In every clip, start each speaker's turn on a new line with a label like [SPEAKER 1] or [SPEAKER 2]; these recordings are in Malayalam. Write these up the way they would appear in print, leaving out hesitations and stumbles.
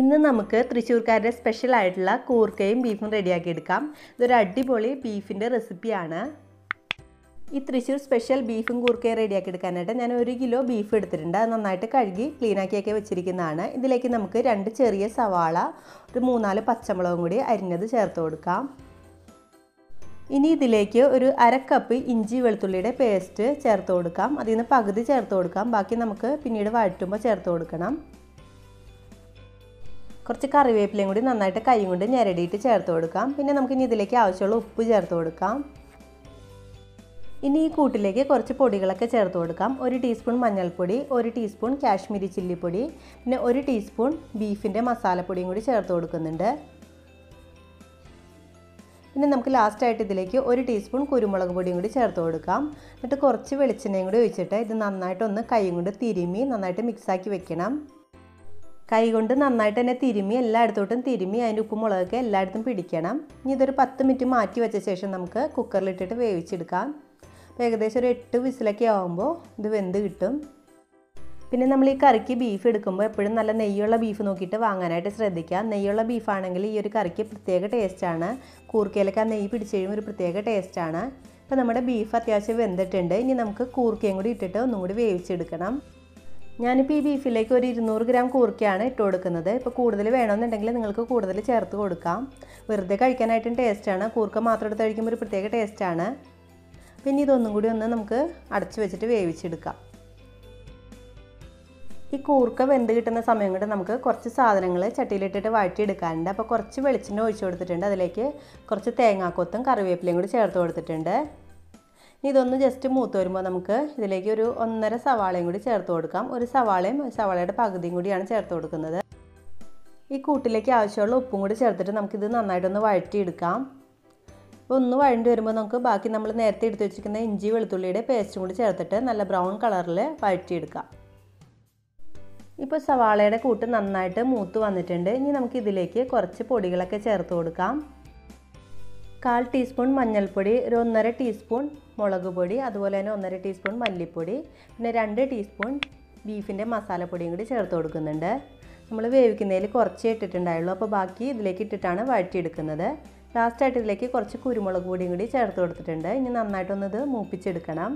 [SPEAKER 1] ഇന്ന് നമുക്ക് തൃശ്ശൂർക്കാരുടെ സ്പെഷ്യൽ ആയിട്ടുള്ള കൂർക്കയും ബീഫും റെഡിയാക്കി എടുക്കാം. ഇതൊരു അടിപൊളി ബീഫിൻ്റെ റെസിപ്പിയാണ്. ഈ തൃശ്ശൂർ സ്പെഷ്യൽ ബീഫും കൂർക്കയും റെഡിയാക്കി എടുക്കാനായിട്ട് ഞാൻ 1 കിലോ ബീഫ് എടുത്തിട്ടുണ്ട്. അത് നന്നായിട്ട് കഴുകി ക്ലീനാക്കിയൊക്കെ വെച്ചിരിക്കുന്നതാണ്. ഇതിലേക്ക് നമുക്ക് 2 ചെറിയ സവാള, ഒരു 3-4 പച്ചമുളകും കൂടി അരിഞ്ഞത് ചേർത്ത് കൊടുക്കാം. ഇനി ഇതിലേക്ക് ഒരു 1/2 കപ്പ് ഇഞ്ചി വെളുത്തുള്ളിയുടെ പേസ്റ്റ് ചേർത്ത് കൊടുക്കാം. അതിൽ നിന്ന് പകുതി ചേർത്ത് കൊടുക്കാം. ബാക്കി നമുക്ക് പിന്നീട് വഴറ്റുമ്പോൾ ചേർത്ത് കൊടുക്കണം. കുറച്ച് കറിവേപ്പിലയും കൂടി നന്നായിട്ട് കൈ കൊണ്ട് ഞെരടിയിട്ട് ചേർത്ത് കൊടുക്കാം. പിന്നെ നമുക്കിനി ഇതിലേക്ക് ആവശ്യമുള്ള ഉപ്പ് ചേർത്ത് കൊടുക്കാം. ഇനി ഈ കൂട്ടിലേക്ക് കുറച്ച് പൊടികളൊക്കെ ചേർത്ത് കൊടുക്കാം. 1 ടീസ്പൂൺ മഞ്ഞൾപ്പൊടി, 1 ടീസ്പൂൺ കാശ്മീരി ചില്ലിപ്പൊടി, പിന്നെ 1 ടീസ്പൂൺ ബീഫിൻ്റെ മസാലപ്പൊടിയും കൂടി ചേർത്ത് കൊടുക്കുന്നുണ്ട്. പിന്നെ നമുക്ക് ലാസ്റ്റായിട്ട് ഇതിലേക്ക് 1 ടീസ്പൂൺ കുരുമുളക് പൊടിയും കൂടി ചേർത്ത് കൊടുക്കാം. എന്നിട്ട് കുറച്ച് വെളിച്ചെണ്ണയും കൂടി ഒഴിച്ചിട്ട് ഇത് നന്നായിട്ടൊന്ന് കൈ കൊണ്ട് തിരുമ്മി നന്നായിട്ട് മിക്സാക്കി വെക്കണം. കൈ കൊണ്ട് നന്നായിട്ട് തന്നെ തിരുമ്മി എല്ലായിടത്തോട്ടും തിരുമ്മി അതിൻ്റെ ഉപ്പും മുളകൊക്കെ എല്ലായിടത്തും പിടിക്കണം. ഇനി ഇതൊരു 10 മിനിറ്റ് മാറ്റി വെച്ച ശേഷം നമുക്ക് കുക്കറിലിട്ടിട്ട് വേവിച്ചെടുക്കാം. അപ്പോൾ ഏകദേശം ഒരു 8 വിസിലൊക്കെ ആകുമ്പോൾ ഇത് വെന്ത് കിട്ടും. പിന്നെ നമ്മൾ ഈ കറിക്ക് ബീഫ് എടുക്കുമ്പോൾ എപ്പോഴും നല്ല നെയ്യുള്ള ബീഫ് നോക്കിയിട്ട് വാങ്ങാനായിട്ട് ശ്രദ്ധിക്കുക. നെയ്യുള്ള ബീഫാണെങ്കിൽ ഈ ഒരു കറിക്ക് പ്രത്യേക ടേസ്റ്റാണ്. കൂർക്കയിലൊക്കെ ആ നെയ്യ് പിടിച്ച് കഴിയുമ്പോൾ ഒരു പ്രത്യേക ടേസ്റ്റാണ്. അപ്പോൾ നമ്മുടെ ബീഫ് അത്യാവശ്യം വെന്തിട്ടുണ്ട്. ഇനി നമുക്ക് കൂർക്കയും കൂടി ഇട്ടിട്ട് ഒന്നും കൂടി വേവിച്ചെടുക്കണം. ഞാനിപ്പോൾ ഈ ബീഫിലേക്ക് ഒരു 200 ഗ്രാം കൂർക്കയാണ് ഇട്ട് കൊടുക്കുന്നത്. ഇപ്പോൾ കൂടുതൽ വേണമെന്നുണ്ടെങ്കിൽ നിങ്ങൾക്ക് കൂടുതൽ ചേർത്ത് കൊടുക്കാം. വെറുതെ കഴിക്കാനായിട്ടും ടേസ്റ്റാണ്. കൂർക്ക മാത്രം എടുത്ത് കഴിക്കുമ്പോൾ ഒരു പ്രത്യേക ടേസ്റ്റാണ്. പിന്നെ ഇതൊന്നും കൂടി നമുക്ക് അടച്ചു വെച്ചിട്ട് വേവിച്ചെടുക്കാം. ഈ കൂർക്ക വെന്ത് കിട്ടുന്ന സമയം കൊണ്ട് നമുക്ക് കുറച്ച് സാധനങ്ങൾ ചട്ടിയിലിട്ടിട്ട് വഴറ്റിയെടുക്കാനുണ്ട്. അപ്പോൾ കുറച്ച് വെളിച്ചെണ്ണ ഒഴിച്ചു കൊടുത്തിട്ടുണ്ട്. അതിലേക്ക് കുറച്ച് തേങ്ങാക്കൊത്തും കറിവേപ്പിലയും കൂടി ചേർത്ത് കൊടുത്തിട്ടുണ്ട്. ഇതൊന്ന് ജസ്റ്റ് മൂത്ത് വരുമ്പോൾ നമുക്ക് ഇതിലേക്ക് ഒരു 1.5 സവാളയും കൂടി ചേർത്ത് കൊടുക്കാം. ഒരു സവാളയും സവാളയുടെ പകുതിയും കൂടിയാണ് ചേർത്ത് കൊടുക്കുന്നത്. ഈ കൂട്ടിലേക്ക് ആവശ്യമുള്ള ഉപ്പും കൂടി ചേർത്തിട്ട് നമുക്കിത് നന്നായിട്ടൊന്ന് വഴറ്റിയെടുക്കാം. അപ്പോൾ ഒന്ന് വഴണ്ടി വരുമ്പോൾ നമുക്ക് ബാക്കി നമ്മൾ നേരത്തെ എടുത്ത് വെച്ചിരിക്കുന്ന ഇഞ്ചി വെളുത്തുള്ളിയുടെ പേസ്റ്റും കൂടി ചേർത്തിട്ട് നല്ല ബ്രൗൺ കളറിൽ വഴറ്റിയെടുക്കാം. ഇപ്പോൾ സവാളയുടെ കൂട്ട് നന്നായിട്ട് മൂത്ത് വന്നിട്ടുണ്ട്. ഇനി നമുക്കിതിലേക്ക് കുറച്ച് പൊടികളൊക്കെ ചേർത്ത് കൊടുക്കാം. 1/4 ടീസ്പൂൺ മഞ്ഞൾപ്പൊടി, ഒരു 1.5 ടീസ്പൂൺ മുളക് പൊടി, അതുപോലെ തന്നെ 1.5 ടീസ്പൂൺ മല്ലിപ്പൊടി, പിന്നെ 2 ടീസ്പൂൺ ബീഫിൻ്റെ മസാലപ്പൊടിയും കൂടി ചേർത്ത് കൊടുക്കുന്നുണ്ട്. നമ്മൾ വേവിക്കുന്നതിൽ കുറച്ചേ ഇട്ടിട്ടുണ്ടായുള്ളൂ. അപ്പോൾ ബാക്കി ഇതിലേക്ക് ഇട്ടിട്ടാണ് വഴറ്റിയെടുക്കുന്നത്. ലാസ്റ്റായിട്ട് ഇതിലേക്ക് കുറച്ച് കുരുമുളക് പൊടിയും കൂടി ചേർത്ത് കൊടുത്തിട്ടുണ്ട്. ഇനി നന്നായിട്ടൊന്നത് മൂപ്പിച്ചെടുക്കണം.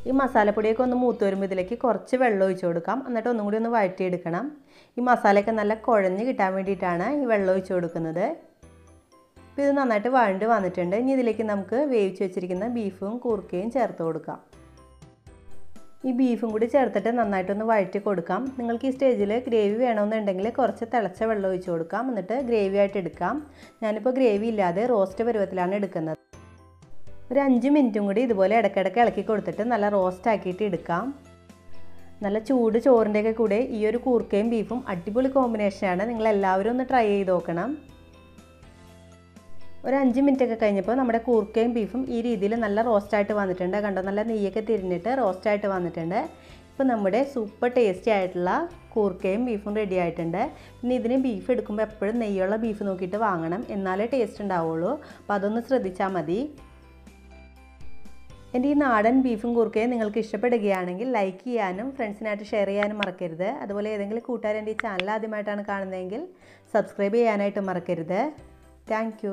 [SPEAKER 1] ഈ മസാലപ്പൊടിയൊക്കെ ഒന്ന് മൂത്ത് വരുമ്പോൾ ഇതിലേക്ക് കുറച്ച് വെള്ളം ഒഴിച്ച് കൊടുക്കാം. എന്നിട്ട് ഒന്നും കൂടി ഒന്ന് വഴറ്റിയെടുക്കണം. ഈ മസാലയൊക്കെ നല്ല കുഴഞ്ഞ് കിട്ടാൻ വേണ്ടിയിട്ടാണ് ഈ വെള്ളം ഒഴിച്ച് കൊടുക്കുന്നത്. അപ്പോൾ ഇത് നന്നായിട്ട് വഴണ്ട് വന്നിട്ടുണ്ട്. ഇനി ഇതിലേക്ക് നമുക്ക് വേവിച്ച് വെച്ചിരിക്കുന്ന ബീഫും കൂർക്കയും ചേർത്ത് കൊടുക്കാം. ഈ ബീഫും കൂടി ചേർത്തിട്ട് നന്നായിട്ടൊന്ന് വഴറ്റി കൊടുക്കാം. നിങ്ങൾക്ക് ഈ സ്റ്റേജിൽ ഗ്രേവി വേണമെന്നുണ്ടെങ്കിൽ കുറച്ച് തിളച്ച വെള്ളം ഒഴിച്ച് കൊടുക്കാം. എന്നിട്ട് ഗ്രേവി ആയിട്ട് എടുക്കാം. ഞാനിപ്പോൾ ഗ്രേവി ഇല്ലാതെ റോസ്റ്റ് പരുവത്തിലാണ് എടുക്കുന്നത്. ഒരു 5 മിനിറ്റും കൂടി ഇതുപോലെ ഇടയ്ക്കിടയ്ക്ക് ഇളക്കി കൊടുത്തിട്ട് നല്ല റോസ്റ്റ് ആക്കിയിട്ട് എടുക്കാം. നല്ല ചൂട് ചോറിൻ്റെയൊക്കെ കൂടെ ഈ ഒരു കൂർക്കയും ബീഫും അടിപൊളി കോമ്പിനേഷനാണ്. നിങ്ങളെല്ലാവരും ഒന്ന് ട്രൈ ചെയ്ത് നോക്കണം. ഒരു 5 മിനിറ്റൊക്കെ കഴിഞ്ഞപ്പോൾ നമ്മുടെ കൂർക്കയും ബീഫും ഈ രീതിയിൽ നല്ല റോസ്റ്റായിട്ട് വന്നിട്ടുണ്ട്. കണ്ടോ, നല്ല നെയ്യൊക്കെ തിരിഞ്ഞിട്ട് റോസ്റ്റായിട്ട് വന്നിട്ടുണ്ട്. ഇപ്പോൾ നമ്മുടെ സൂപ്പർ ടേസ്റ്റി ആയിട്ടുള്ള കൂർക്കയും ബീഫും റെഡി ആയിട്ടുണ്ട്. പിന്നെ ഇതിന് ബീഫ് എടുക്കുമ്പോൾ എപ്പോഴും നെയ്യുള്ള ബീഫ് നോക്കിയിട്ട് വാങ്ങണം, എന്നാലേ ടേസ്റ്റ് ഉണ്ടാവുള്ളൂ. അപ്പോൾ അതൊന്ന് ശ്രദ്ധിച്ചാൽ മതി. എൻ്റെ ഈ നാടൻ ബീഫും കൂർക്കയും നിങ്ങൾക്ക് ഇഷ്ടപ്പെടുകയാണെങ്കിൽ ലൈക്ക് ചെയ്യാനും ഫ്രണ്ട്സിനായിട്ട് ഷെയർ ചെയ്യാനും മറക്കരുത്. അതുപോലെ ഏതെങ്കിലും കൂട്ടുകാർ എൻ്റെ ഈ ചാനൽ ആദ്യമായിട്ടാണ് കാണുന്നതെങ്കിൽ സബ്സ്ക്രൈബ് ചെയ്യാനായിട്ട് മറക്കരുത്. താങ്ക്